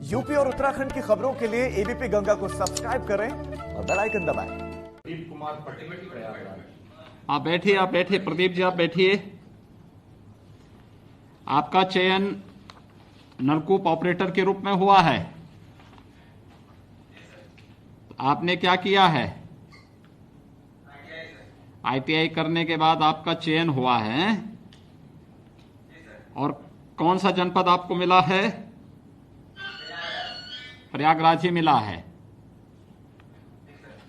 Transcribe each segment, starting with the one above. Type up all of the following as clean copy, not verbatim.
UP और उत्तराखंड की खबरों के लिए एबीपी गंगा को सब्सक्राइब करें और बेल आइकन दबाएं। प्रदीप कुमार पटेल प्रयागराज। आप बैठिए प्रदीप जी, आप बैठिए। आपका चयन नलकूप ऑपरेटर के रूप में हुआ है। आपने क्या किया है? आईटीआई करने के बाद आपका चयन हुआ है। और कौन सा जनपद आपको मिला है? प्रयागराज ही मिला है।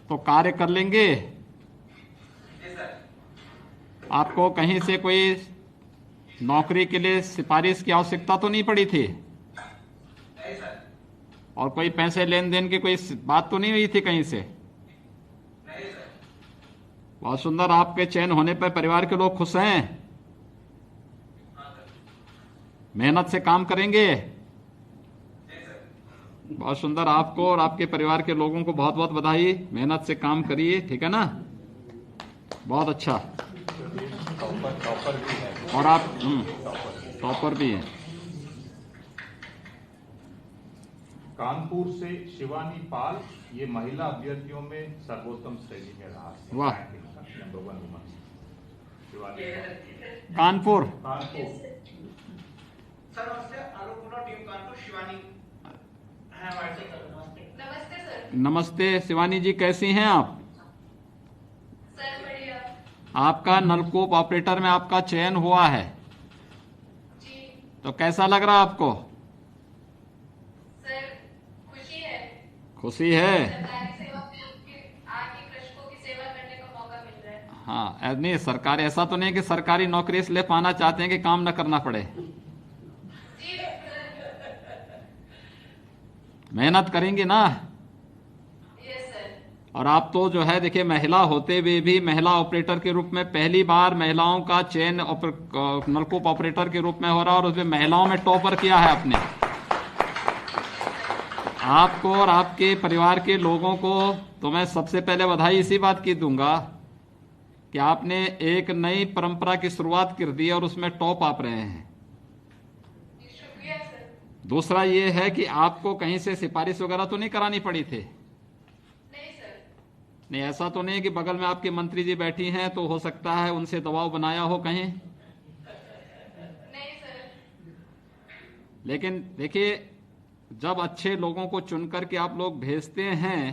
तो कार्य कर लेंगे। आपको कहीं से कोई नौकरी के लिए सिफारिश की आवश्यकता तो नहीं पड़ी थी? और कोई पैसे लेन देन की कोई बात तो नहीं हुई थी कहीं से? बहुत सुंदर। आपके चयन होने पर परिवार के लोग खुश हैं? मेहनत से काम करेंगे? बहुत सुंदर। आपको और आपके परिवार के लोगों को बहुत बहुत बधाई। मेहनत से काम करिए, ठीक है ना? बहुत अच्छा। टॉपर भी है। और आप टॉपर भी हैं। कानपुर से शिवानी पाल, ये महिला अभ्यर्थियों में सर्वोत्तम श्रेणी में रहा। वाह। नंबर 1 वुमन शिवानी पाल। कानपुर। सर नमस्ते, आलोक टीम कानपुर शिवानी है हमारे साथ। नमस्ते सर। नमस्ते शिवानी जी, कैसी हैं आप? सर बढ़िया। आपका नलकूप ऑपरेटर में आपका चयन हुआ है जी तो कैसा लग रहा आपको? सर खुशी है। खुशी है? सरकारी सेवा में आके कृषकों की सेवा करने का मौका मिल रहा है। हाँ, नहीं सरकारी ऐसा तो नहीं कि सरकारी नौकरी इसलिए पाना चाहते हैं कि काम न करना पड़े। जी मेहनत करेंगे ना? Yes sir. और आप तो जो है देखिए, महिला होते हुए भी महिला ऑपरेटर के रूप में पहली बार महिलाओं का चयन नलकूप ऑपरेटर के रूप में हो रहा है और उसमें महिलाओं में टॉपर किया है आपने। आपको और आपके परिवार के लोगों को तो मैं सबसे पहले बधाई इसी बात की दूंगा कि आपने एक नई परंपरा की शुरुआत कर दी और उसमें टॉप आप रहे हैं। शुक्रिया सर। दूसरा ये है कि आपको कहीं से सिफारिश वगैरह तो नहीं करानी पड़ी थी? नहीं सर। नहीं, ऐसा तो नहीं कि बगल में आपके मंत्री जी बैठी हैं तो हो सकता है उनसे दबाव बनाया हो कहीं? नहीं सर। लेकिन देखिए, जब अच्छे लोगों को चुनकर के आप लोग भेजते हैं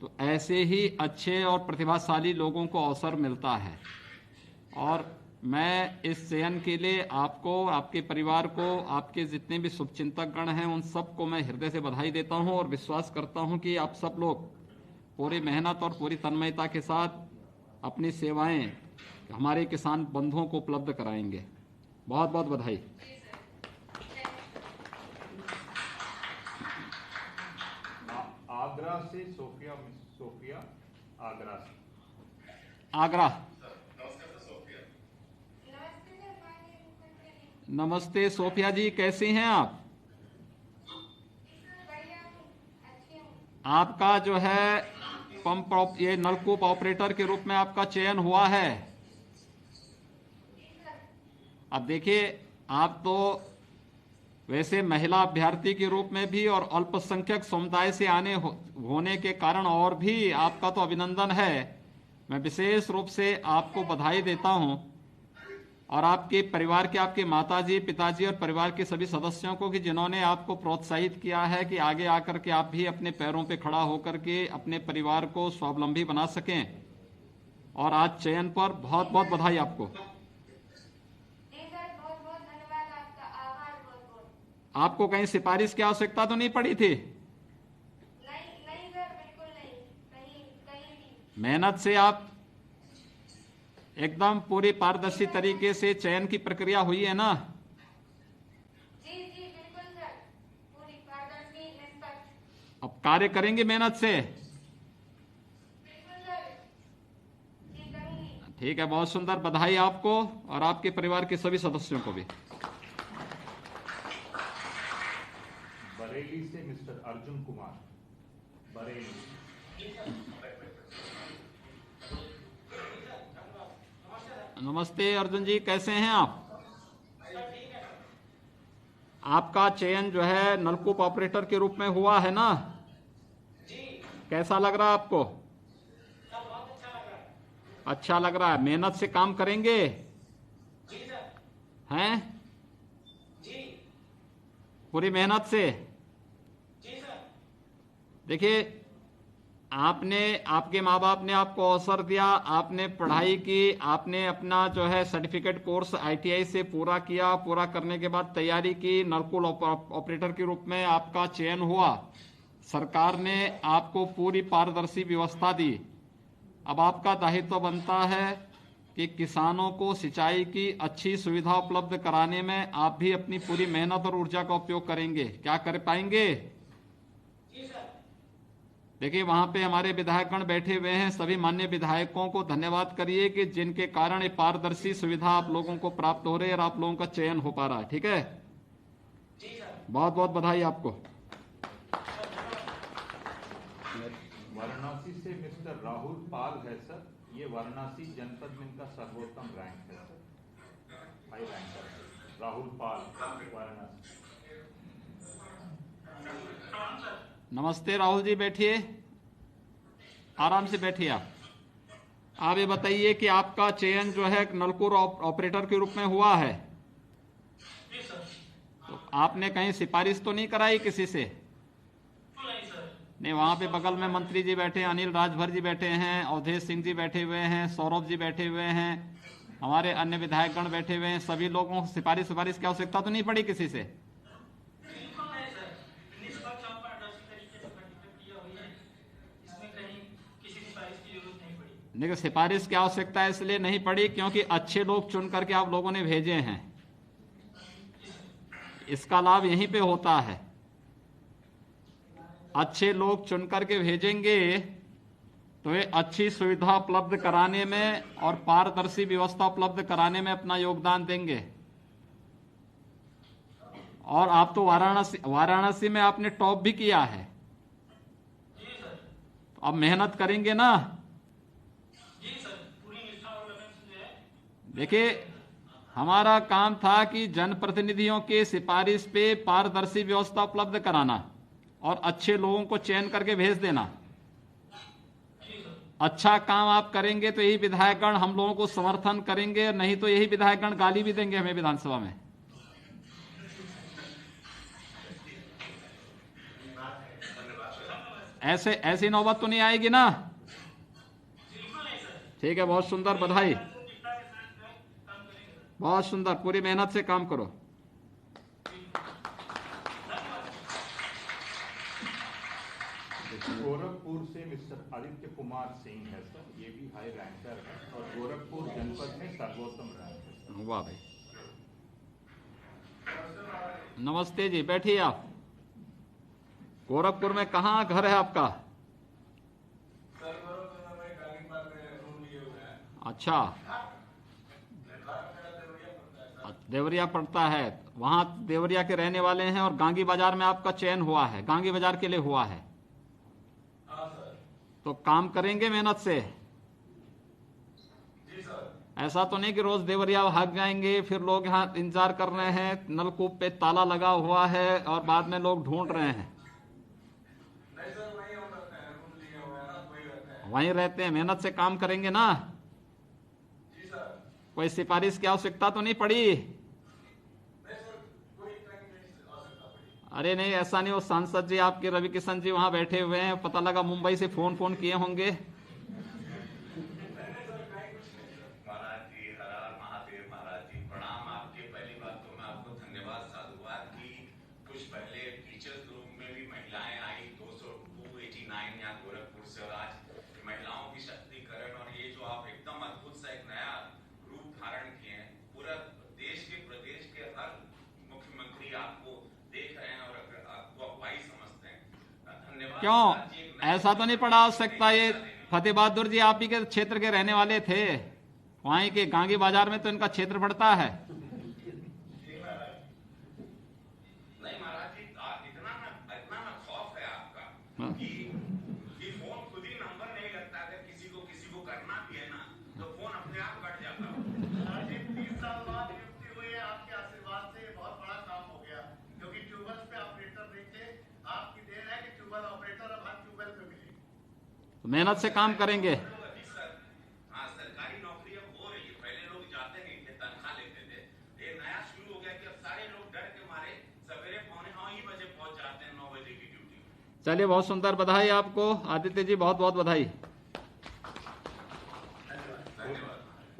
तो ऐसे ही अच्छे और प्रतिभाशाली लोगों को अवसर मिलता है। और मैं इस चयन के लिए आपको, आपके परिवार को, आपके जितने भी शुभचिंतक गण हैं उन सबको मैं हृदय से बधाई देता हूं और विश्वास करता हूं कि आप सब लोग पूरी मेहनत और पूरी तन्मयता के साथ अपनी सेवाएं हमारे किसान बंधुओं को उपलब्ध कराएंगे। बहुत बहुत बधाई। आगरा से सोफिया आगरा से। आगरा। नमस्ते सर। नमस्ते सोफिया जी, कैसी हैं आप? बढ़िया हूँ, अच्छी हूँ। आपका जो है ये नलकूप ऑपरेटर के रूप में आपका चयन हुआ है। अब देखिए, आप तो वैसे महिला अभ्यर्थी के रूप में भी और अल्पसंख्यक समुदाय से होने के कारण और भी आपका तो अभिनंदन है। मैं विशेष रूप से आपको बधाई देता हूं और आपके परिवार के, आपके माताजी, पिताजी और परिवार के सभी सदस्यों को कि जिन्होंने आपको प्रोत्साहित किया है कि आगे आकर के आप भी अपने पैरों पे खड़ा होकर के अपने परिवार को स्वावलंबी बना सकें। और आज चयन पर बहुत बहुत बधाई आपको। जी सर, बहुत बहुत धन्यवाद आपका, आभार बहुत बहुत। आपको कहीं सिफारिश की आवश्यकता तो नहीं पड़ी थी? नहीं सर, बिल्कुल नहीं। कहीं कहीं भी। मेहनत से आप एकदम पूरी पारदर्शी तरीके से चयन की प्रक्रिया हुई है ना? जी बिल्कुल सर, पूरी पारदर्शी, निष्पक्ष। अब कार्य करेंगे मेहनत से? बिल्कुल सर, जी करूंगी। ठीक है, बहुत सुंदर। बधाई आपको और आपके परिवार के सभी सदस्यों को भी। बरेली से मिस्टर अर्जुन कुमार, बरेली। नमस्ते अर्जुन जी, कैसे हैं आप? आपका चयन जो है नलकूप ऑपरेटर के रूप में हुआ है ना? जी कैसा लग रहा है आपको? सर, बहुत अच्छा लग रहा है। अच्छा लग रहा है। मेहनत से काम करेंगे जी सर। हैं? जी पूरी मेहनत से। जी सर। देखिए, आपके माँ बाप ने आपको अवसर दिया, आपने पढ़ाई की, आपने अपना जो है सर्टिफिकेट कोर्स ITI से पूरा किया, पूरा करने के बाद तैयारी की, नलकूप ऑपरेटर के रूप में आपका चयन हुआ। सरकार ने आपको पूरी पारदर्शी व्यवस्था दी। अब आपका दायित्व बनता है कि किसानों को सिंचाई की अच्छी सुविधा उपलब्ध कराने में आप भी अपनी पूरी मेहनत और ऊर्जा का उपयोग करेंगे। क्या कर पाएंगे? जी सर। देखिए, वहां पे हमारे विधायकगण बैठे हुए हैं। सभी माननीय विधायकों को धन्यवाद करिए कि जिनके कारण ये पारदर्शी सुविधा आप लोगों को प्राप्त हो रही है और आप लोगों का चयन हो पा रहा है। ठीक है, जी सर। बहुत बहुत बधाई आपको। वाराणसी से मिस्टर राहुल पाल है सर। ये वाराणसी जनपद में इनका सर्वोत्तम रैंक है सर, हाई रैंकर है राहुल पाल, वाराणसी। नमस्ते राहुल जी, बैठिए, आराम से बैठिए। आप ये बताइए कि आपका चयन जो है नलकूप ऑपरेटर के रूप में हुआ है, जी सर। तो आपने कहीं सिफारिश तो नहीं कराई किसी से? नहीं सर। नहीं, वहां पे बगल में मंत्री जी बैठे हैं, अनिल राजभर जी बैठे हैं, अवधेश सिंह जी बैठे हुए हैं, सौरभ जी बैठे हुए हैं, हमारे अन्य विधायकगण बैठे हुए हैं। सभी लोगों को सिफारिश की आवश्यकता तो नहीं पड़ी किसी से? बिल्कुल नहीं सर। निष्पक्ष और पारदर्शी तरीके से प्रक्रिया हुई है, इसमें कहीं किसी सिफारिश की जरूरत नहीं पड़ी। देखिए, सिफारिश की आवश्यकता इसलिए नहीं पड़ी क्योंकि अच्छे लोग चुन करके आप लोगों ने भेजे हैं। इसका लाभ यहीं पे होता है। अच्छे लोग चुन करके भेजेंगे तो ये अच्छी सुविधा उपलब्ध कराने में और पारदर्शी व्यवस्था उपलब्ध कराने में अपना योगदान देंगे। और आप तो वाराणसी में आपने टॉप भी किया है, तो अब मेहनत करेंगे ना? जी सर, पूरी निष्ठा और लगन से जो है। देखिए, हमारा काम था कि जनप्रतिनिधियों के सिफारिश पे पारदर्शी व्यवस्था उपलब्ध कराना और अच्छे लोगों को चयन करके भेज देना। अच्छा काम आप करेंगे तो यही विधायकगण हम लोगों को समर्थन करेंगे, नहीं तो यही विधायकगण गाली भी देंगे हमें विधानसभा में। ऐसी नौबत तो नहीं आएगी ना? ठीक है, बहुत सुंदर, बधाई, बहुत सुंदर। पूरी मेहनत से काम करो। गोरखपुर से मिस्टर आदित्य कुमार सिंह है सर। ये भी हाई रैंकर है और गोरखपुर जनपद में सर्वोत्तम रैंक है सर। वाह भाई, नमस्ते जी, बैठिए आप। गोरखपुर में कहाँ घर है आपका? अच्छा, देवरिया पड़ता है। वहां देवरिया के रहने वाले हैं और गांगी बाजार में आपका चयन हुआ है, गांगी बाजार के लिए हुआ है। तो काम करेंगे मेहनत से? जी सर। ऐसा तो नहीं कि रोज देवरिया भाग जाएंगे, फिर लोग यहाँ इंतजार कर रहे हैं, नलकूप पे ताला लगा हुआ है और बाद में लोग ढूंढ रहे हैं। नहीं सर, वहीं हम रहते हैं, रूम लिए हुए हैं ना, वहीं रहते हैं। वहीं रहते हैं, मेहनत से काम करेंगे ना? जी सर। कोई सिफारिश की आवश्यकता तो नहीं पड़ी? नहीं सर, कोई कहीं नहीं आवश्यकता पड़ी। अरे नहीं, ऐसा नहीं। वो सांसद जी आपके रवि किशन जी वहां बैठे हुए हैं, पता लगा मुंबई से फोन किए होंगे। महाराज जी, हर हर महादेव। महाराज जी प्रणाम। आपके पहली बात तो मैं आपको धन्यवाद साधुवाद की कुछ पहले टीचर्स ग्रुप में भी महिलाएं आई 289 यहाँ गोरखपुर से, और आज महिलाओं की शक्तिकरण और ये जो आप एकदम अद्भुत सा एक नया रूप धारण किए हैं, पूरा देश के प्रदेश के हर मुख्यमंत्री आपको देख रहे हैं और आपको अगुवाई समझते हैं। धन्यवाद। क्यों, महाराज जी, एक नया ऐसा तो नहीं पड़ा आवश्यकता? ये फतेह बहादुर जी आप ही के क्षेत्र के रहने वाले थे, वहीं के गांगी बाजार में तो इनका क्षेत्र पड़ता है। नहीं महाराज जी, इतना ना खौफ है आपका हाँ। कि फोन खुद ही नंबर नहीं लगता। अगर किसी को करना भी है ना तो फोन अपने आप कट जाता है। महाराज जी, 30 साल बाद नियुक्ति हुई है, आपके आशीर्वाद से बहुत बड़ा काम हो गया। तो मेहनत से काम करेंगे। हाँ, सरकारी नौकरी अब हो रही है। पहले लोग जाते नहीं थे, तनख्वाह लेते थे। ये नया शुरू हो गया कि अब सारे लोग डर के मारे सवेरे 9:45 पहुंच जाते हैं 9 बजे की ड्यूटी। चलिए, बहुत सुंदर, बधाई आपको आदित्य जी, बहुत बहुत बधाई।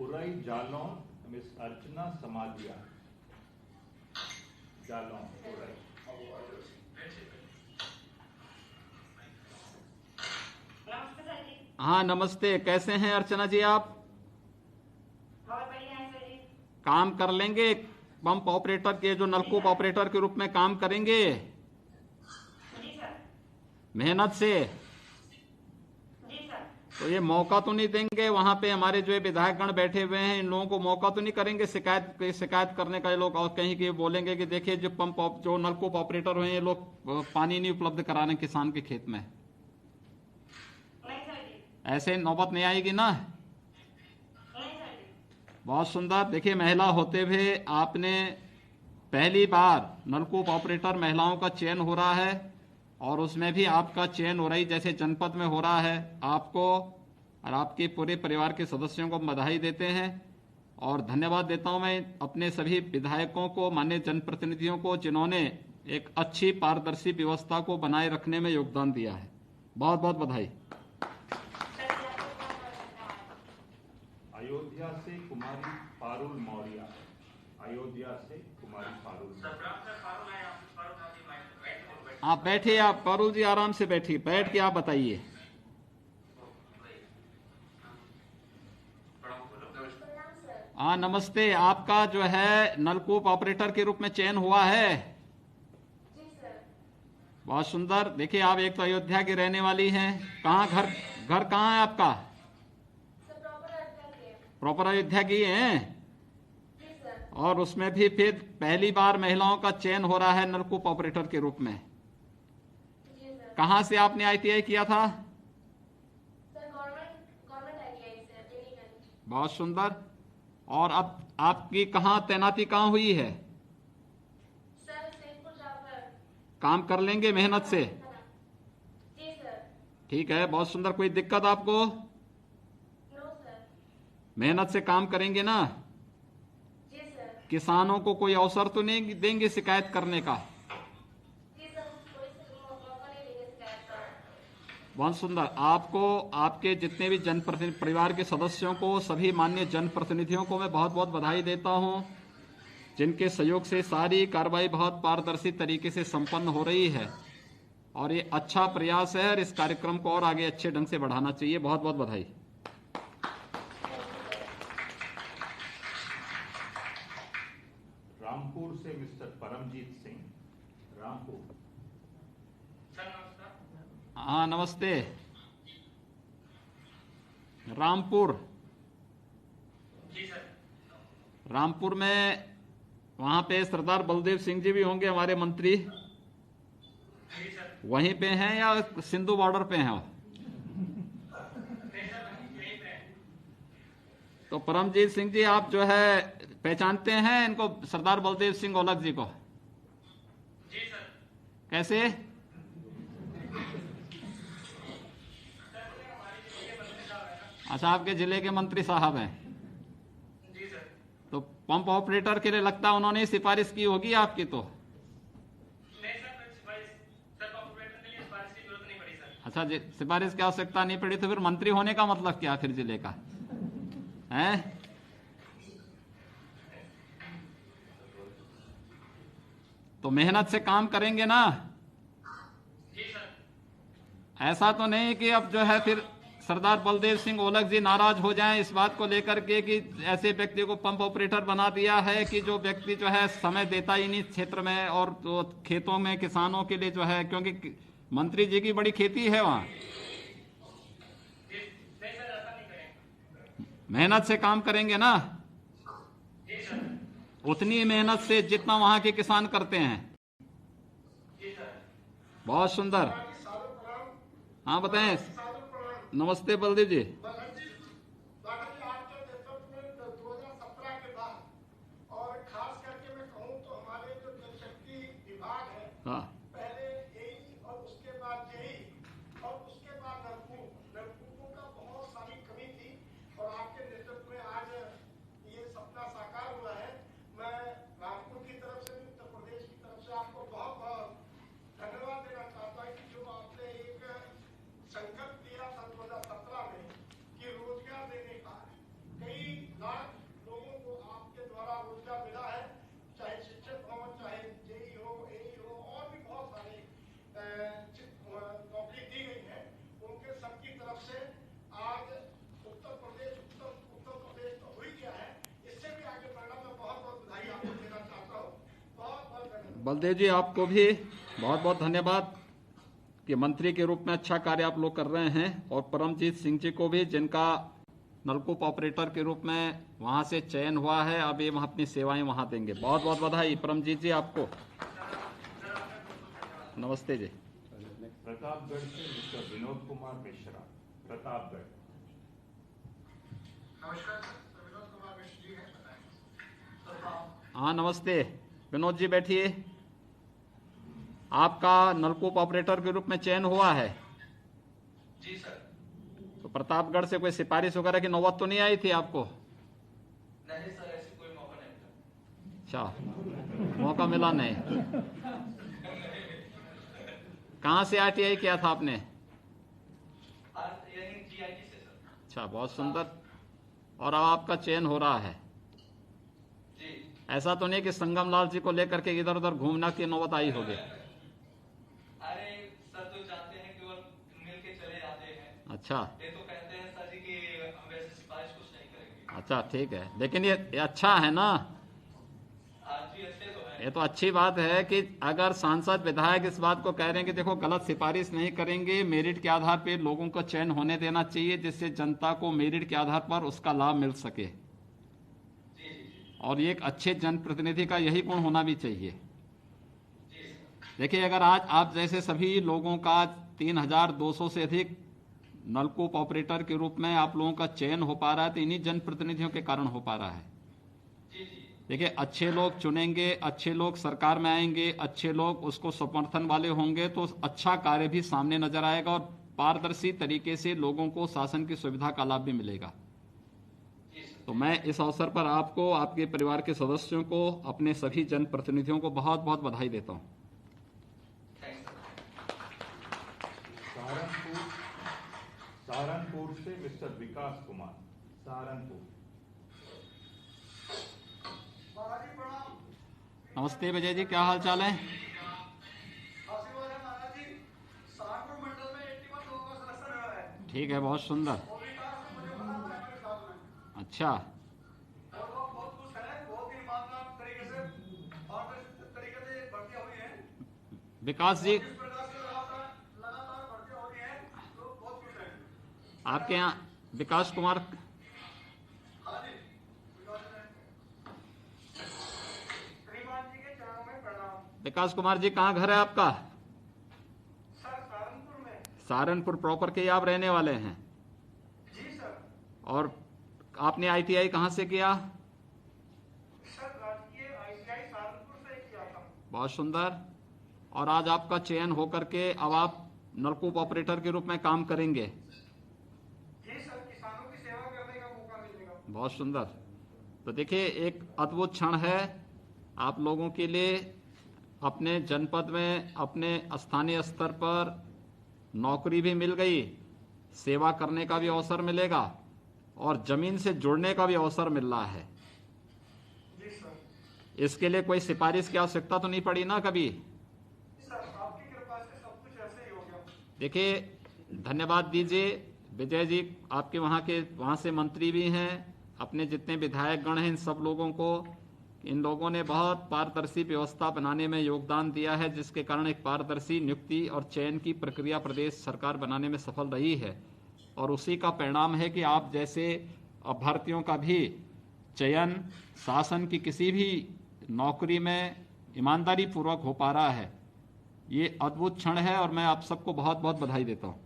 उरई जालौन मिस अर्चना समाजिया, जालौन उरई। नमस्ते सर जी। हाँ नमस्ते, कैसे हैं अर्चना जी आप? बहुत बढ़िया है सर जी। काम कर लेंगे पंप ऑपरेटर के, जो नलकूप ऑपरेटर के रूप में काम करेंगे जी सर। मेहनत से? जी सर। तो ये मौका तो नहीं देंगे वहां पे हमारे जो विधायकगण बैठे हुए हैं, इन लोगों को मौका तो नहीं करेंगे शिकायत करने का? ये लोग और कहीं कि बोलेंगे कि देखिए जो नलकूप ऑपरेटर हुए ये लोग पानी नहीं उपलब्ध करा रहे किसान के खेत में। नहीं सर जी। ऐसे नौबत नहीं आएगी ना? नहीं सर जी। बहुत सुंदर। देखिए, महिला होते हुए आपने पहली बार नलकूप ऑपरेटर महिलाओं का चयन हो रहा है, और उसमें भी आपका चयन हो रही जैसे जनपद में हो रहा है। आपको और आपके पूरे परिवार के सदस्यों को बधाई देते हैं, और धन्यवाद देता हूं मैं अपने सभी विधायकों को, माननीय जनप्रतिनिधियों को, जिन्होंने एक अच्छी पारदर्शी व्यवस्था को बनाए रखने में योगदान दिया है। बहुत बहुत बधाई। सर जी आपको बहुत बहुत धन्यवाद। अयोध्या से कुमारी पारुल मौर्य, अयोध्या से कुमारी पारुल मौर्य। आप बैठिए, आप पारुल जी आराम से बैठिए, बैठ के आप बताइए। हाँ नमस्ते, आपका जो है नलकूप ऑपरेटर के रूप में चयन हुआ है। जी सर। बहुत सुंदर। देखिए, आप एक तो अयोध्या की रहने वाली हैं, कहाँ घर कहाँ है आपका? सर प्रॉपर अयोध्या के हैं। प्रॉपर अयोध्या की हैं? जी सर। और उसमें भी फिर पहली बार महिलाओं का चयन हो रहा है नलकूप ऑपरेटर के रूप में। जी सर। कहाँ से आपने ITI किया था? सर गवर्नमेंट ITI से टेक्निकल। बहुत सुंदर। और अब आपकी कहाँ तैनाती कहाँ हुई है? सर सैदपुर जाफर। काम कर लेंगे मेहनत से? जी सर। ठीक है, बहुत सुंदर। कोई दिक्कत आपको? No sir. मेहनत से काम करेंगे ना? जी सर। किसानों को कोई अवसर तो नहीं देंगे शिकायत करने का? जी सर, कोई मौका नहीं देंगे शिकायत का। बहुत सुंदर। आपको, आपके जितने भी जनप्रतिनिधि परिवार के सदस्यों को, सभी माननीय जनप्रतिनिधियों को मैं बहुत बहुत बधाई देता हूं, जिनके सहयोग से सारी कार्रवाई बहुत पारदर्शी तरीके से संपन्न हो रही है। और ये अच्छा प्रयास है, और इस कार्यक्रम को और आगे अच्छे ढंग से बढ़ाना चाहिए। बहुत बहुत बधाई। रामपुर से मिस्टर परमजीत सिंह, रामपुर। सर नमस्कार। हाँ नमस्ते। रामपुर? जी सर। रामपुर में वहां पे सरदार बलदेव सिंह जी भी होंगे, हमारे मंत्री। जी सर। वहीं पे हैं या सिंधु बॉर्डर पे हैं? नहीं सर, यहीं पे है। तो परमजीत सिंह जी, आप जो है पहचानते हैं इनको, सरदार बलदेव सिंह ओलख जी को? जी सर। कैसे? अच्छा, आपके जिले के मंत्री साहब हैं? जी सर। तो पंप ऑपरेटर के लिए लगता है उन्होंने सिफारिश की होगी आपकी तो? नहीं सर, सर ऑपरेटर के लिए सिफारिश की जरूरत नहीं पड़ी सर। अच्छा जी, सिफारिश की आवश्यकता नहीं पड़ी, तो फिर मंत्री होने का मतलब क्या फिर जिले का है? तो मेहनत से काम करेंगे ना? जी सर। ऐसा तो नहीं कि अब जो है फिर सरदार बलदेव सिंह ओलख जी नाराज हो जाएं इस बात को लेकर के कि ऐसे व्यक्ति को पंप ऑपरेटर बना दिया है कि जो व्यक्ति जो है समय देता ही नहीं क्षेत्र में, और तो खेतों में किसानों के लिए जो है, क्योंकि मंत्री जी की बड़ी खेती है वहां। नहीं सर, ऐसा नहीं करेंगे। मेहनत से काम करेंगे ना? जी सर। उतनी मेहनत से जितना वहां के किसान करते हैं। जी सर। बहुत सुंदर। हाँ बताएं। नमस्ते बलदेव जी। आपके नेतृत्व में 2017 के बाद और खास करके मैं कहूँ तो हमारे जो जलशक्ति विभाग है, हाँ पहले यही और उसके बाद यही और उसके बाद नलकूप बलदेव जी, आपको भी बहुत बहुत धन्यवाद कि मंत्री के रूप में अच्छा कार्य आप लोग कर रहे हैं, और परमजीत सिंह जी को भी, जिनका नलकूप ऑपरेटर के रूप में वहां से चयन हुआ है, अब ये वहां अपनी सेवाएं वहां देंगे। बहुत बहुत बधाई परमजीत जी आपको। नमस्ते जी। प्रतापगढ़ से मिस्टर विनोद कुमार मिश्रा, प्रतापगढ़। नमस्कार सर, विनोद कुमार मिश्र जी हैं, बताएं। हाँ नमस्ते विनोद जी, बैठिए। आपका नलकूप ऑपरेटर के रूप में चयन हुआ है। जी सर। तो प्रतापगढ़ से कोई सिफारिश वगैरह की नौबत तो नहीं आई थी आपको? नहीं सर, ऐसी कोई मौका नहीं मिला। अच्छा, मौका मिला नहीं। कहाँ से ITI किया था आपने? यही GIT से सर। अच्छा, बहुत सुंदर। और अब आपका चयन हो रहा है। जी। ऐसा तो नहीं कि संगम लाल जी को लेकर के इधर उधर घूमना की नौबत आई होगी? अरे सर तो चाहते हैं कि वो मिल के चले जाते हैं। अच्छा ये तो कहते हैं सर जी कि हम वैसे सिफारिश कुछ नहीं करेंगे। अच्छा, ठीक है, लेकिन ये अच्छा है ना? आज भी अच्छे तो हैं। ये तो अच्छी बात है कि अगर सांसद विधायक इस बात को कह रहे हैं कि देखो गलत सिफारिश नहीं करेंगे, मेरिट के आधार पर लोगों को चयन होने देना चाहिए, जिससे जनता को मेरिट के आधार पर उसका लाभ मिल सके। और ये एक अच्छे जनप्रतिनिधि का यही गुण होना भी चाहिए। देखिए, अगर आज आप जैसे सभी लोगों का 3200 से अधिक नलकूप ऑपरेटर के रूप में आप लोगों का चयन हो पा रहा है, तो इन्हीं जनप्रतिनिधियों के कारण हो पा रहा है। देखिए, अच्छे लोग चुनेंगे, अच्छे लोग सरकार में आएंगे, अच्छे लोग उसको समर्थन वाले होंगे, तो अच्छा कार्य भी सामने नजर आएगा और पारदर्शी तरीके से लोगों को शासन की सुविधा का लाभ भी मिलेगा। तो मैं इस अवसर पर आपको, आपके परिवार के सदस्यों को, अपने सभी जनप्रतिनिधियों को बहुत बहुत बधाई देता हूं। सहारनपुर से मिस्टर विकास कुमार, सहारनपुर। महाराज जी प्रणाम। नमस्ते विजय जी, क्या हाल चाल है? आशीर्वाद है महाराज जी। सहारनपुर मंडल में 81 लोगों का सिलेक्शन हुआ है। ठीक है, बहुत सुंदर। और विकास से मुझे पता है मेरे साथ में। अच्छा, और वो बहुत खुश है, बहुत ही ईमानदार तरीके से और तरीके से भर्तियां हुई हैं। विकास जी, इस प्रकार से लगातार भर्तियां हो रही हैं, लोग बहुत खुश हैं। आपके यहाँ विकास कुमार, हाँ जी, विकास है। श्रीमान जी के चरणों में प्रणाम। विकास कुमार जी, कहाँ घर है आपका? सर सहारनपुर में। सहारनपुर प्रॉपर के ही आप रहने वाले हैं? जी सर। और आपने ITI कहाँ से किया? सर राजकीय ITI सहारनपुर से किया था। बहुत सुंदर। और आज आपका चयन होकर के अब आप नलकूप ऑपरेटर के रूप में काम करेंगे? जी सर, किसानों की सेवा करने का मौका मिलेगा। बहुत सुंदर। तो देखिए, एक अद्भुत क्षण है आप लोगों के लिए। अपने जनपद में, अपने स्थानीय स्तर पर नौकरी भी मिल गई, सेवा करने का भी अवसर मिलेगा, और जमीन से जुड़ने का भी अवसर मिल रहा है। जी सर। इसके लिए कोई सिफारिश की आवश्यकता तो नहीं पड़ी ना कभी? सर आपकी कृपा से सब कुछ ऐसे ही हो गया। देखिए, धन्यवाद दीजिए विजय जी, आपके वहाँ से मंत्री भी हैं, अपने जितने विधायक गण हैं, इन सब लोगों को, इन लोगों ने बहुत पारदर्शी व्यवस्था बनाने में योगदान दिया है, जिसके कारण एक पारदर्शी नियुक्ति और चयन की प्रक्रिया प्रदेश सरकार बनाने में सफल रही है। और उसी का परिणाम है कि आप जैसे अभ्यर्थियों का भी चयन शासन की किसी भी नौकरी में ईमानदारी पूर्वक हो पा रहा है। ये अद्भुत क्षण है और मैं आप सबको बहुत बहुत बधाई देता हूँ।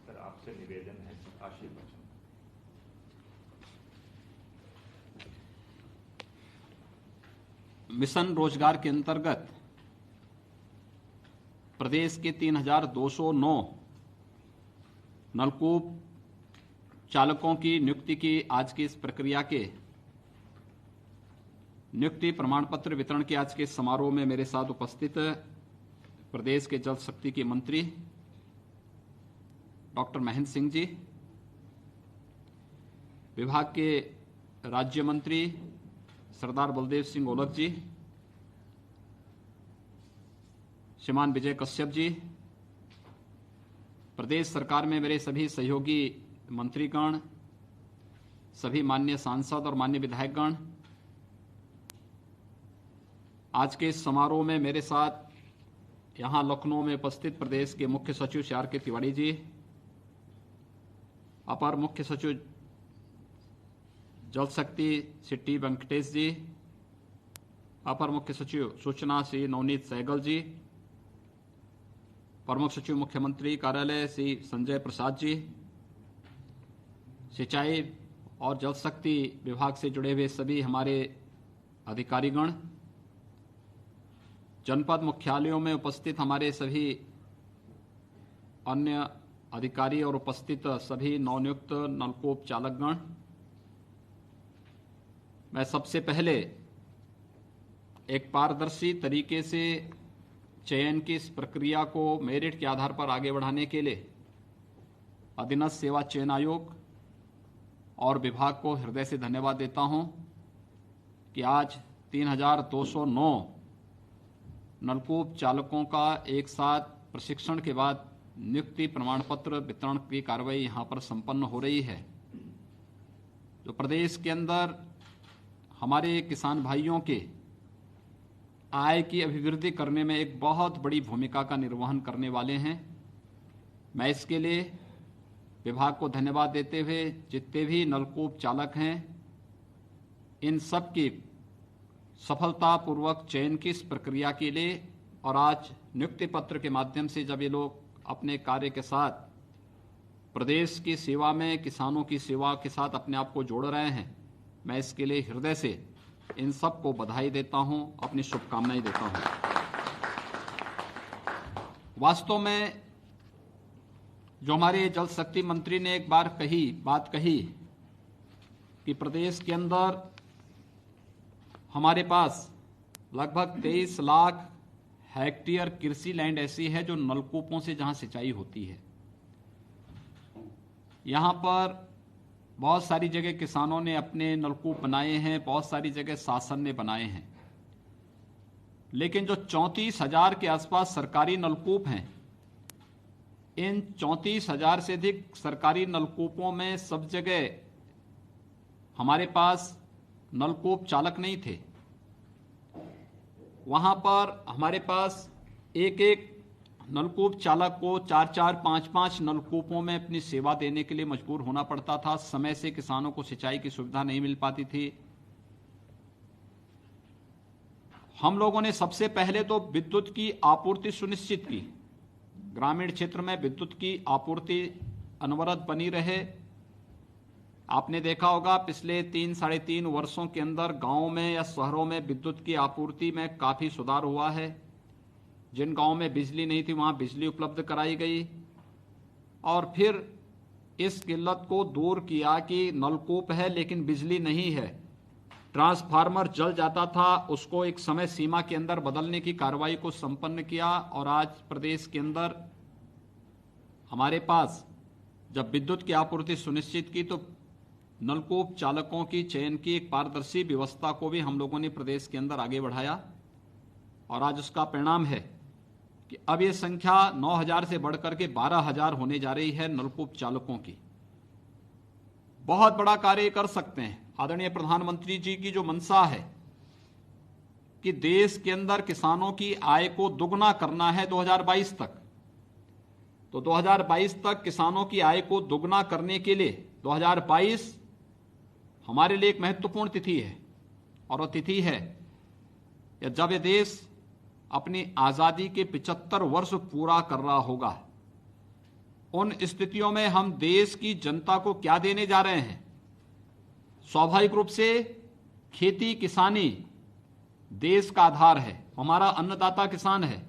सर आपसे निवेदन है, आशीर्वाद। मिशन रोजगार के अंतर्गत प्रदेश के 3209 नलकूप चालकों की नियुक्ति की आज की इस प्रक्रिया के नियुक्ति प्रमाण पत्र वितरण के आज के समारोह में मेरे साथ उपस्थित प्रदेश के जल शक्ति के मंत्री डॉक्टर महेंद्र सिंह जी, विभाग के राज्य मंत्री सरदार बलदेव सिंह ओलख जी, श्रीमान विजय कश्यप जी, प्रदेश सरकार में मेरे सभी सहयोगी मंत्रीगण, सभी माननीय सांसद और माननीय विधायकगण, आज के इस समारोह में मेरे साथ यहाँ लखनऊ में उपस्थित प्रदेश के मुख्य सचिव श्री आर के तिवारी जी, अपर मुख्य सचिव जल शक्ति श्री टी वेंकटेश जी, अपर मुख्य सचिव सूचना श्री नवनीत सहगल जी, प्रमुख सचिव मुख्यमंत्री कार्यालय श्री संजय प्रसाद जी, सिंचाई और जल शक्ति विभाग से जुड़े हुए सभी हमारे अधिकारीगण, जनपद मुख्यालयों में उपस्थित हमारे सभी अन्य अधिकारी और उपस्थित सभी नवनियुक्त नलकूप चालकगण, मैं सबसे पहले एक पारदर्शी तरीके से चयन की इस प्रक्रिया को मेरिट के आधार पर आगे बढ़ाने के लिए अधीनस्थ सेवा चयन आयोग और विभाग को हृदय से धन्यवाद देता हूं कि आज 3209 नलकूप चालकों का एक साथ प्रशिक्षण के बाद नियुक्ति प्रमाण पत्र वितरण की कार्रवाई यहां पर संपन्न हो रही है। जो प्रदेश के अंदर हमारे किसान भाइयों के आय की अभिवृद्धि करने में एक बहुत बड़ी भूमिका का निर्वहन करने वाले हैं। मैं इसके लिए विभाग को धन्यवाद देते हुए जितने भी नलकूप चालक हैं, इन सब की सफलतापूर्वक चयन की इस प्रक्रिया के लिए और आज नियुक्ति पत्र के माध्यम से जब ये लोग अपने कार्य के साथ प्रदेश की सेवा में किसानों की सेवा के साथ अपने आप को जोड़ रहे हैं, मैं इसके लिए हृदय से इन सब को बधाई देता हूं, अपनी शुभकामनाएं देता हूं। वास्तव में जो हमारे जल शक्ति मंत्री ने एक बार बात कही कि प्रदेश के अंदर हमारे पास लगभग 23 लाख हेक्टेयर कृषि लैंड ऐसी है जो नलकूपों से जहां सिंचाई होती है। यहां पर बहुत सारी जगह किसानों ने अपने नलकूप बनाए हैं, बहुत सारी जगह शासन ने बनाए हैं, लेकिन जो 34,000 के आसपास सरकारी नलकूप हैं, इन 34,000 से अधिक सरकारी नलकूपों में सब जगह हमारे पास नलकूप चालक नहीं थे। वहां पर हमारे पास एक एक नलकूप चालक को 4-4, 5-5 नलकूपों में अपनी सेवा देने के लिए मजबूर होना पड़ता था। समय से किसानों को सिंचाई की सुविधा नहीं मिल पाती थी। हम लोगों ने सबसे पहले तो विद्युत की आपूर्ति सुनिश्चित की, ग्रामीण क्षेत्र में विद्युत की आपूर्ति अनवरत बनी रहे। आपने देखा होगा पिछले 3-3.5 वर्षों के अंदर गांवों में या शहरों में विद्युत की आपूर्ति में काफी सुधार हुआ है। जिन गांवों में बिजली नहीं थी वहां बिजली उपलब्ध कराई गई और फिर इस किल्लत को दूर किया कि नलकूप है लेकिन बिजली नहीं है, ट्रांसफार्मर जल जाता था, उसको एक समय सीमा के अंदर बदलने की कार्रवाई को संपन्न किया और आज प्रदेश के अंदर हमारे पास जब विद्युत की आपूर्ति सुनिश्चित की तो नलकूप चालकों की चयन की एक पारदर्शी व्यवस्था को भी हम लोगों ने प्रदेश के अंदर आगे बढ़ाया और आज उसका परिणाम है कि अब ये संख्या 9,000 से बढ़कर के 12,000 होने जा रही है नलकूप चालकों की। बहुत बड़ा कार्य कर सकते हैं। आदरणीय प्रधानमंत्री जी की जो मंशा है कि देश के अंदर किसानों की आय को दुगना करना है 2022 तक, तो 2022 तक किसानों की आय को दुगना करने के लिए 2022 हमारे लिए एक महत्वपूर्ण तिथि है और वह तिथि है जब ये देश अपनी आजादी के 75 वर्ष पूरा कर रहा होगा। उन स्थितियों में हम देश की जनता को क्या देने जा रहे हैं? स्वाभाविक रूप से खेती किसानी देश का आधार है, हमारा अन्नदाता किसान है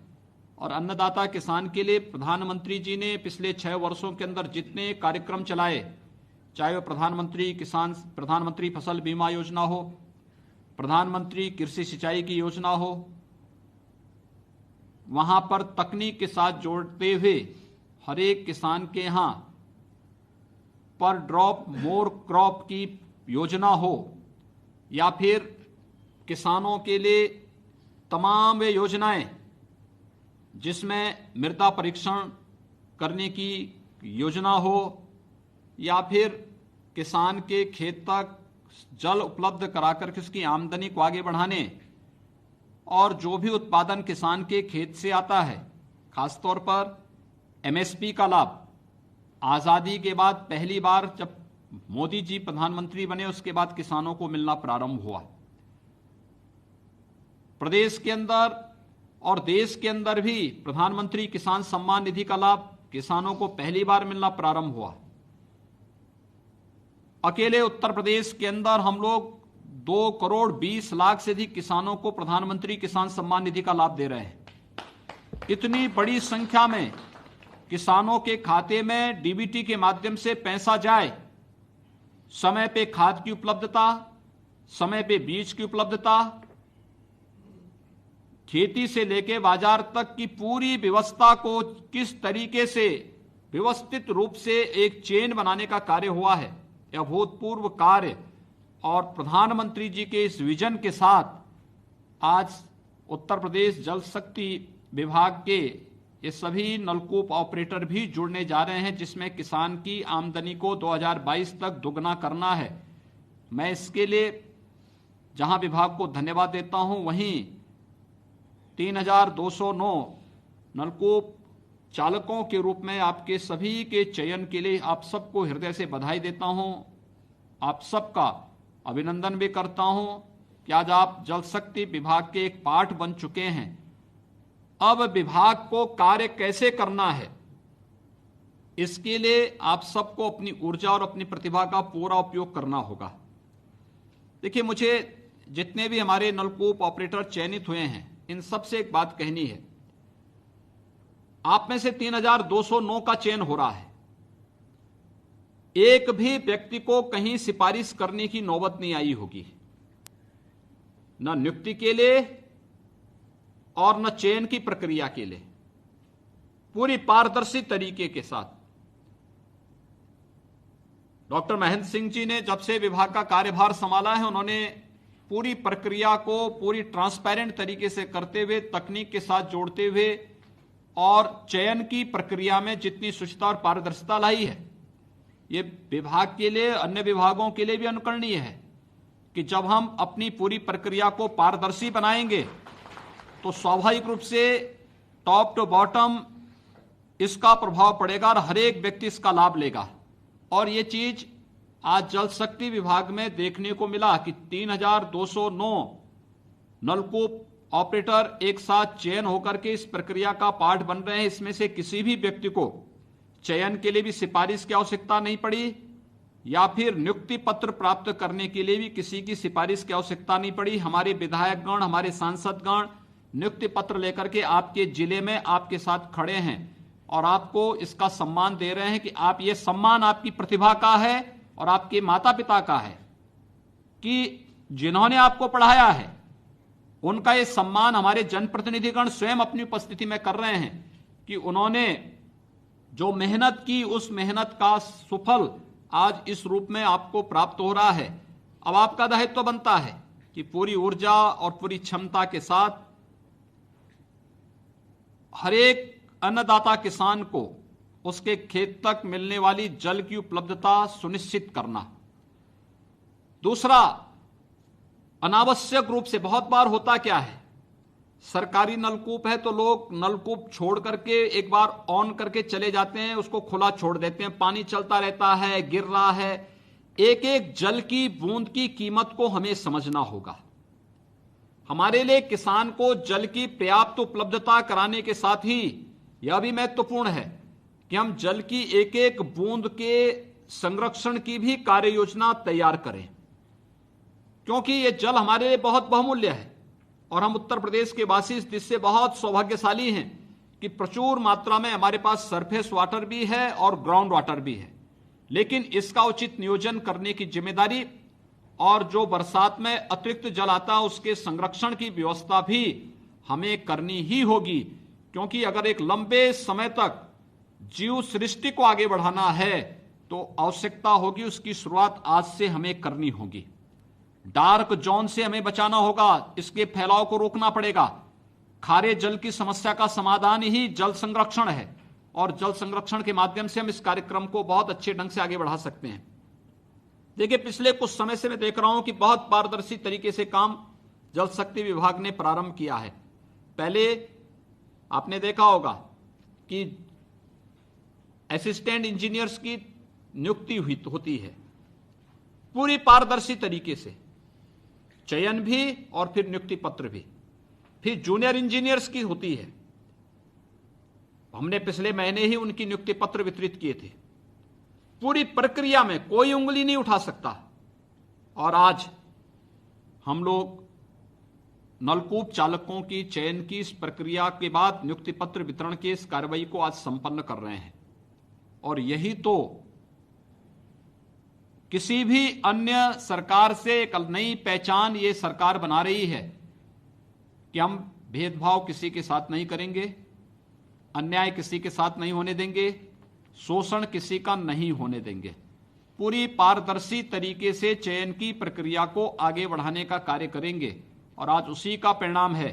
और अन्नदाता किसान के लिए प्रधानमंत्री जी ने पिछले 6 वर्षों के अंदर जितने कार्यक्रम चलाए, चाहे वो प्रधानमंत्री फसल बीमा योजना हो, प्रधानमंत्री कृषि सिंचाई की योजना हो, वहां पर तकनीक के साथ जोड़ते हुए हर एक किसान के यहां पर ड्रॉप मोर क्रॉप की योजना हो या फिर किसानों के लिए तमाम वे योजनाएं जिसमें मृदा परीक्षण करने की योजना हो या फिर किसान के खेत तक जल उपलब्ध कराकर के उसकी आमदनी को आगे बढ़ाने और जो भी उत्पादन किसान के खेत से आता है, खासतौर पर एमएसपी का लाभ आजादी के बाद पहली बार जब मोदी जी प्रधानमंत्री बने उसके बाद किसानों को मिलना प्रारंभ हुआ। प्रदेश के अंदर और देश के अंदर भी प्रधानमंत्री किसान सम्मान निधि का लाभ किसानों को पहली बार मिलना प्रारंभ हुआ। अकेले उत्तर प्रदेश के अंदर हम लोग 2 करोड़ 20 लाख से अधिक किसानों को प्रधानमंत्री किसान सम्मान निधि का लाभ दे रहे हैं। इतनी बड़ी संख्या में किसानों के खाते में डीबीटी के माध्यम से पैसा जाए, समय पे खाद की उपलब्धता, समय पे बीज की उपलब्धता, खेती से लेके बाजार तक की पूरी व्यवस्था को किस तरीके से व्यवस्थित रूप से एक चेन बनाने का कार्य हुआ है, यह अभूतपूर्व कार्य। और प्रधानमंत्री जी के इस विजन के साथ आज उत्तर प्रदेश जल शक्ति विभाग के ये सभी नलकूप ऑपरेटर भी जुड़ने जा रहे हैं, जिसमें किसान की आमदनी को 2022 तक दुगना करना है। मैं इसके लिए जहां विभाग को धन्यवाद देता हूं, वहीं 3209 नलकूप चालकों के रूप में आपके सभी के चयन के लिए आप सबको हृदय से बधाई देता हूं। आप सबका अभिनंदन भी करता हूं कि आज आप जल शक्ति विभाग के एक पार्ट बन चुके हैं। अब विभाग को कार्य कैसे करना है, इसके लिए आप सबको अपनी ऊर्जा और अपनी प्रतिभा का पूरा उपयोग करना होगा। देखिए, मुझे जितने भी हमारे नलकूप ऑपरेटर चयनित हुए हैं, इन सबसे एक बात कहनी है। आप में से 3209 का चयन हो रहा है। एक भी व्यक्ति को कहीं सिफारिश करने की नौबत नहीं आई होगी, न नियुक्ति के लिए और न चयन की प्रक्रिया के लिए, पूरी पारदर्शी तरीके के साथ। डॉक्टर महेंद्र सिंह जी ने जब से विभाग का कार्यभार संभाला है, उन्होंने पूरी प्रक्रिया को पूरी ट्रांसपेरेंट तरीके से करते हुए, तकनीक के साथ जोड़ते हुए और चयन की प्रक्रिया में जितनी शुचिता और पारदर्शिता लाई है, ये विभाग के लिए, अन्य विभागों के लिए भी अनुकरणीय है कि जब हम अपनी पूरी प्रक्रिया को पारदर्शी बनाएंगे तो स्वाभाविक रूप से टॉप टू बॉटम इसका प्रभाव पड़ेगा और हर एक व्यक्ति इसका लाभ लेगा। और ये चीज आज जल शक्ति विभाग में देखने को मिला कि 3209 नलकूप ऑपरेटर एक साथ चयन होकर के इस प्रक्रिया का पार्ट बन रहे हैं। इसमें से किसी भी व्यक्ति को चयन के लिए भी सिफारिश की आवश्यकता नहीं पड़ी या फिर नियुक्ति पत्र प्राप्त करने के लिए भी किसी की सिफारिश की आवश्यकता नहीं पड़ी। हमारे विधायकगण, हमारे सांसदगण नियुक्ति पत्र लेकर के आपके जिले में आपके साथ खड़े हैं और आपको इसका सम्मान दे रहे हैं कि आप, ये सम्मान आपकी प्रतिभा का है और आपके माता पिता का है कि जिन्होंने आपको पढ़ाया है, उनका ये सम्मान हमारे जनप्रतिनिधिगण स्वयं अपनी उपस्थिति में कर रहे हैं कि उन्होंने जो मेहनत की, उस मेहनत का सुफल आज इस रूप में आपको प्राप्त हो रहा है। अब आपका दायित्व बनता है कि पूरी ऊर्जा और पूरी क्षमता के साथ हर एक अन्नदाता किसान को उसके खेत तक मिलने वाली जल की उपलब्धता सुनिश्चित करना। दूसरा, अनावश्यक रूप से बहुत बार होता क्या है, सरकारी नलकूप है तो लोग नलकूप छोड़ करके एक बार ऑन करके चले जाते हैं, उसको खुला छोड़ देते हैं, पानी चलता रहता है, गिर रहा है। एक एक जल की बूंद की कीमत को हमें समझना होगा। हमारे लिए किसान को जल की पर्याप्त उपलब्धता कराने के साथ ही यह भी महत्वपूर्ण है कि हम जल की एक एक बूंद के संरक्षण की भी कार्य योजना तैयार करें, क्योंकि यह जल हमारे लिए बहुत बहुमूल्य है और हम उत्तर प्रदेश के वासी इस दृष्टि से बहुत सौभाग्यशाली हैं कि प्रचुर मात्रा में हमारे पास सरफेस वाटर भी है और ग्राउंड वाटर भी है। लेकिन इसका उचित नियोजन करने की जिम्मेदारी और जो बरसात में अतिरिक्त जल आता है उसके संरक्षण की व्यवस्था भी हमें करनी ही होगी, क्योंकि अगर एक लंबे समय तक जीव सृष्टि को आगे बढ़ाना है तो आवश्यकता होगी, उसकी शुरुआत आज से हमें करनी होगी। डार्क जोन से हमें बचाना होगा, इसके फैलाव को रोकना पड़ेगा। खारे जल की समस्या का समाधान ही जल संरक्षण है और जल संरक्षण के माध्यम से हम इस कार्यक्रम को बहुत अच्छे ढंग से आगे बढ़ा सकते हैं। देखिए, पिछले कुछ समय से मैं देख रहा हूं कि बहुत पारदर्शी तरीके से काम जल शक्ति विभाग ने प्रारंभ किया है। पहले आपने देखा होगा कि असिस्टेंट इंजीनियर्स की नियुक्ति होती है पूरी पारदर्शी तरीके से, चयन भी और फिर नियुक्ति पत्र भी। फिर जूनियर इंजीनियर्स की होती है, हमने पिछले महीने ही उनकी नियुक्ति पत्र वितरित किए थे। पूरी प्रक्रिया में कोई उंगली नहीं उठा सकता। और आज हम लोग नलकूप चालकों की चयन की इस प्रक्रिया के बाद नियुक्ति पत्र वितरण की इस कार्रवाई को आज संपन्न कर रहे हैं। और यही तो किसी भी अन्य सरकार से एक नई पहचान ये सरकार बना रही है कि हम भेदभाव किसी के साथ नहीं करेंगे, अन्याय किसी के साथ नहीं होने देंगे, शोषण किसी का नहीं होने देंगे। पूरी पारदर्शी तरीके से चयन की प्रक्रिया को आगे बढ़ाने का कार्य करेंगे। और आज उसी का परिणाम है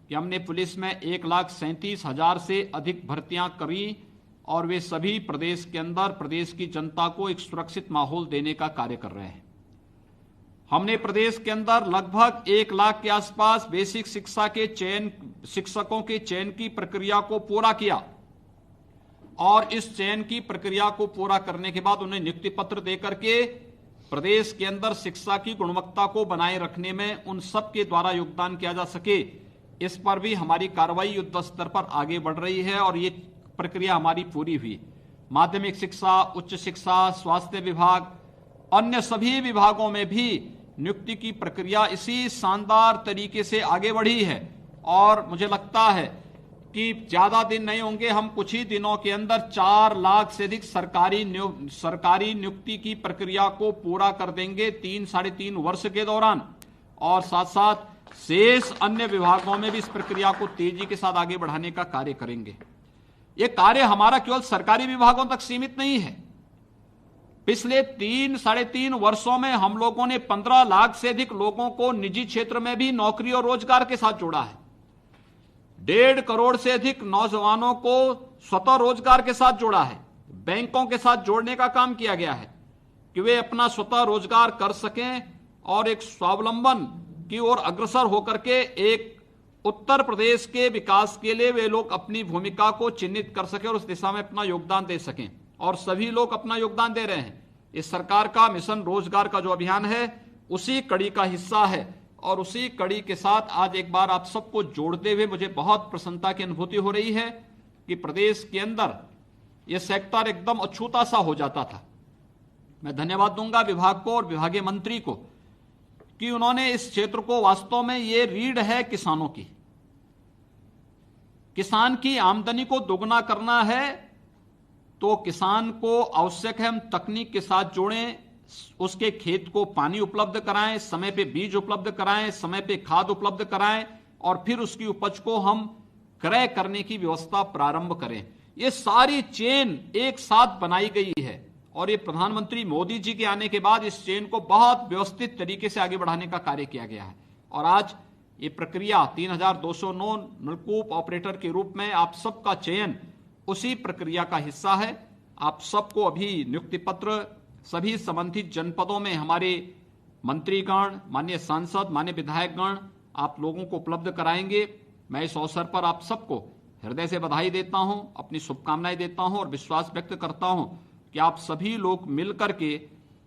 कि हमने पुलिस में 1,37,000 से अधिक भर्तियां करी और वे सभी प्रदेश के अंदर प्रदेश की जनता को एक सुरक्षित माहौल देने का कार्य कर रहे हैं। हमने प्रदेश के अंदर लगभग 1 लाख के आसपास बेसिक शिक्षा के चयन, शिक्षकों के चयन की प्रक्रिया को पूरा किया और इस चयन की प्रक्रिया को पूरा करने के बाद उन्हें नियुक्ति पत्र देकर के प्रदेश के अंदर शिक्षा की गुणवत्ता को बनाए रखने में उन सब के द्वारा योगदान किया जा सके, इस पर भी हमारी कार्रवाई युद्ध स्तर पर आगे बढ़ रही है और ये प्रक्रिया हमारी पूरी हुई। माध्यमिक शिक्षा, उच्च शिक्षा, स्वास्थ्य विभाग, अन्य सभी विभागों में भी नियुक्ति की प्रक्रिया इसी शानदार तरीके से आगे बढ़ी है। और मुझे लगता है कि ज्यादा दिन नहीं होंगे, हम कुछ ही दिनों के अंदर 4 लाख से अधिक सरकारी नियुक्ति की प्रक्रिया को पूरा कर देंगे 3-3.5 वर्ष के दौरान। और साथ साथ शेष अन्य विभागों में भी इस प्रक्रिया को तेजी के साथ आगे बढ़ाने का कार्य करेंगे। यह कार्य हमारा केवल सरकारी विभागों तक सीमित नहीं है। पिछले 3-3.5 वर्षों में हम लोगों ने 15 लाख से अधिक लोगों को निजी क्षेत्र में भी नौकरी और रोजगार के साथ जोड़ा है। 1.5 करोड़ से अधिक नौजवानों को स्वतः रोजगार के साथ जोड़ा है। बैंकों के साथ जोड़ने का काम किया गया है कि वे अपना स्वतः रोजगार कर सकें और एक स्वावलंबन की ओर अग्रसर होकर के एक उत्तर प्रदेश के विकास के लिए वे लोग अपनी भूमिका को चिन्हित कर सकें और उस दिशा में अपना योगदान दे सकें। और सभी लोग अपना योगदान दे रहे हैं। इस सरकार का मिशन रोजगार का जो अभियान है उसी कड़ी का हिस्सा है। और उसी कड़ी के साथ आज एक बार आप सबको जोड़ते हुए मुझे बहुत प्रसन्नता की अनुभूति हो रही है कि प्रदेश के अंदर यह सेक्टर एकदम अछूता सा हो जाता था। मैं धन्यवाद दूंगा विभाग को और विभागीय मंत्री को कि उन्होंने इस क्षेत्र को, वास्तव में ये रीढ़ है किसानों की, किसान की आमदनी को दोगुना करना है तो किसान को आवश्यक है हम तकनीक के साथ जोड़ें, उसके खेत को पानी उपलब्ध कराएं, समय पे बीज उपलब्ध कराएं, समय पे खाद उपलब्ध कराएं और फिर उसकी उपज को हम क्रय करने की व्यवस्था प्रारंभ करें। ये सारी चेन एक साथ बनाई गई है और ये प्रधानमंत्री मोदी जी के आने के बाद इस चेन को बहुत व्यवस्थित तरीके से आगे बढ़ाने का कार्य किया गया है। और आज ये प्रक्रिया 3209 नलकूप ऑपरेटर के रूप में आप सबका चयन उसी प्रक्रिया का हिस्सा है। आप सबको अभी नियुक्ति पत्र सभी संबंधित जनपदों में हमारे मंत्रीगण, माननीय सांसद, माननीय विधायकगण आप लोगों को उपलब्ध कराएंगे। मैं इस अवसर पर आप सबको हृदय से बधाई देता हूं, अपनी शुभकामनाएं देता हूं और विश्वास व्यक्त करता हूं कि आप सभी लोग मिलकर के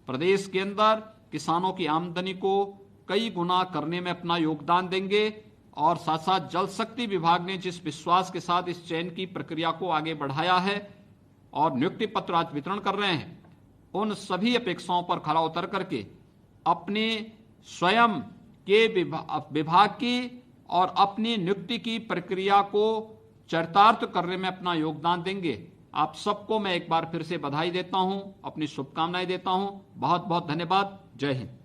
प्रदेश के अंदर किसानों की आमदनी को कई गुना करने में अपना योगदान देंगे। और साथ साथ जल शक्ति विभाग ने जिस विश्वास के साथ इस चयन की प्रक्रिया को आगे बढ़ाया है और नियुक्ति पत्र आज वितरण कर रहे हैं, उन सभी अपेक्षाओं पर खरा उतर करके अपने स्वयं के विभाग की और अपनी नियुक्ति की प्रक्रिया को चरितार्थ करने में अपना योगदान देंगे। आप सबको मैं एक बार फिर से बधाई देता हूं, अपनी शुभकामनाएं देता हूं। बहुत बहुत धन्यवाद। जय हिंद।